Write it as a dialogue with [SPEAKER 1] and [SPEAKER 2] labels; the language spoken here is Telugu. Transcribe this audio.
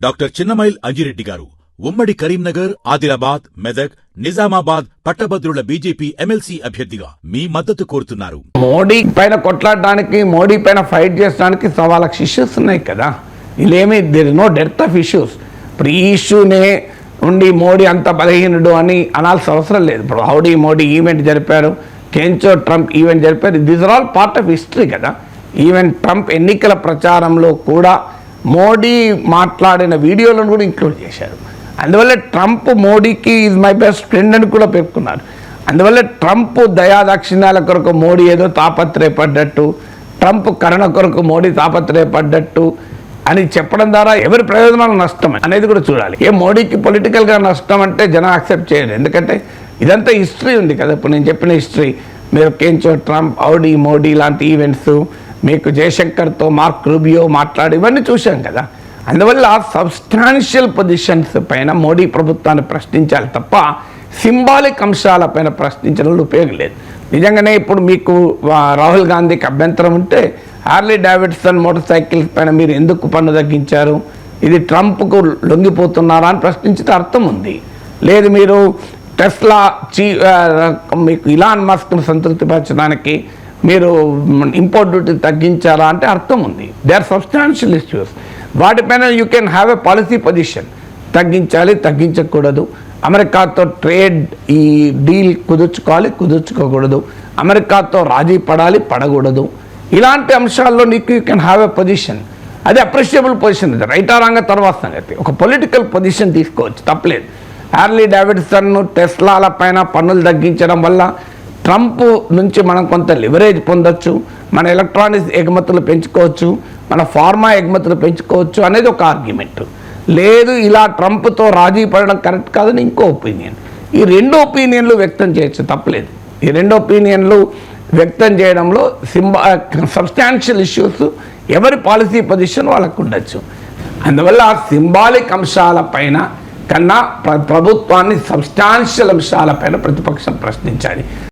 [SPEAKER 1] డాక్టర్ చిన్నమైల్ అంజిరెడ్డి గారు ఉమ్మడి కరీంనగర్, ఆదిలాబాద్, మెదక్, నిజామాబాద్ పట్టభద్రుల బీజేపీ ఎమ్మెల్సీ అభ్యర్థిగా మీ మద్దతు కోరుతున్నారు.
[SPEAKER 2] మోడీ పైన కొట్లాడడానికి, మోడీ పైన ఫైట్ చేయడానికి సవాళ్ళకి ఇష్యూస్ ఉన్నాయి కదా. ఇదేమి there is no depth of issues. ఇప్పుడు ఈ ఇష్యూనే ఉండి మోడీ అంత బలహీనుడు అని అనాల్సిన అవసరం లేదు. ఇప్పుడు హౌడీ మోడీ ఈవెంట్ జరిపారు, కెంచో ట్రంప్ ఈవెంట్ జరిపారు. This are all part of history కదా. ఈవెన్ ట్రంప్ ఎన్నికల ప్రచారంలో కూడా మోడీ మాట్లాడిన వీడియోలను కూడా ఇంక్లూడ్ చేశారు. అందువల్ల ట్రంప్ మోడీకి ఈజ్ మై బెస్ట్ ఫ్రెండ్ అని కూడా పేర్కొన్నారు. అందువల్ల ట్రంప్ దయాదాక్షిణ్యాల కొరకు మోడీ ఏదో తాపత్రయపడ్డట్టు, ట్రంప్ కరుణ కొరకు మోడీ తాపత్రయపడ్డట్టు అని చెప్పడం ద్వారా ఎవరి ప్రయోజనాలు నష్టం అనేది కూడా చూడాలి. మోడీకి పొలిటికల్గా నష్టం అంటే జనం యాక్సెప్ట్ చేయరు. ఎందుకంటే ఇదంతా హిస్టరీ ఉంది కదా. ఇప్పుడు నేను చెప్పిన హిస్టరీ, మీరు కెంచో ట్రంప్, హౌడీ మోడీ లాంటి ఈవెంట్స్, మీకు జయశంకర్తో మార్క్ రూబియో మాట్లాడి ఇవన్నీ చూశాం కదా. అందువల్ల సబ్స్టాన్షియల్ పొజిషన్స్ పైన మోడీ ప్రభుత్వాన్ని ప్రశ్నించాలి తప్ప సింబాలిక్ అంశాలపైన ప్రశ్నించడంలో ఉపయోగం లేదు. నిజంగానే ఇప్పుడు మీకు రాహుల్ గాంధీకి అభ్యంతరం ఉంటే హార్లీ డేవిడ్సన్ మోటార్ సైకిల్స్ పైన మీరు ఎందుకు పన్ను తగ్గించారు, ఇది ట్రంప్కు లొంగిపోతున్నారా అని ప్రశ్నించితే అర్థం ఉంది. లేదు మీరు టెస్లా మీకు ఇలాన్ మస్క్ను సంతృప్తిపరచడానికి మీరు ఇంపోర్ట్ డ్యూటీ తగ్గించారా అంటే అర్థం ఉంది. They are substantial issues. వాటిపైన you can have a policy position. తగ్గించాలి, తగ్గించకూడదు, అమెరికాతో ట్రేడ్ ఈ డీల్ కుదుర్చుకోవాలి, కుదుర్చుకోకూడదు, అమెరికాతో రాజీ పడాలి, పడకూడదు, ఇలాంటి అంశాల్లో నీకు you can have a position. అది అప్రిషియబుల్ పొజిషన్. అది రైట్ ఆ రాంగ్ తర్వాత సంగతి. ఒక పొలిటికల్ పొజిషన్ తీసుకోవచ్చు, తప్పలేదు. హార్లీ డేవిడ్సన్ టెస్లాల పైన పన్నులు తగ్గించడం వల్ల ట్రంప్ నుంచి మనం కొంత లివరేజ్ పొందొచ్చు, మన ఎలక్ట్రానిక్స్ ఎగుమతులు పెంచుకోవచ్చు, మన ఫార్మా ఎగుమతులు పెంచుకోవచ్చు అనేది ఒక ఆర్గ్యుమెంట్. లేదు ఇలా ట్రంప్తో రాజీ పడడం కరెక్ట్ కాదని ఇంకో ఒపీనియన్. ఈ రెండు ఒపీనియన్లు వ్యక్తం చేయొచ్చు, తప్పలేదు. ఈ రెండు ఒపీనియన్లు వ్యక్తం చేయడంలో సబ్స్టాన్షియల్ ఇష్యూస్ ఎవరి పాలసీ పొజిషన్ వాళ్ళకు ఉండొచ్చు. అందువల్ల సింబాలిక్ అంశాలపైన కన్నా ప్రభుత్వాన్ని సబ్స్టాన్షియల్ అంశాలపైన ప్రతిపక్షం ప్రశ్నించాలి.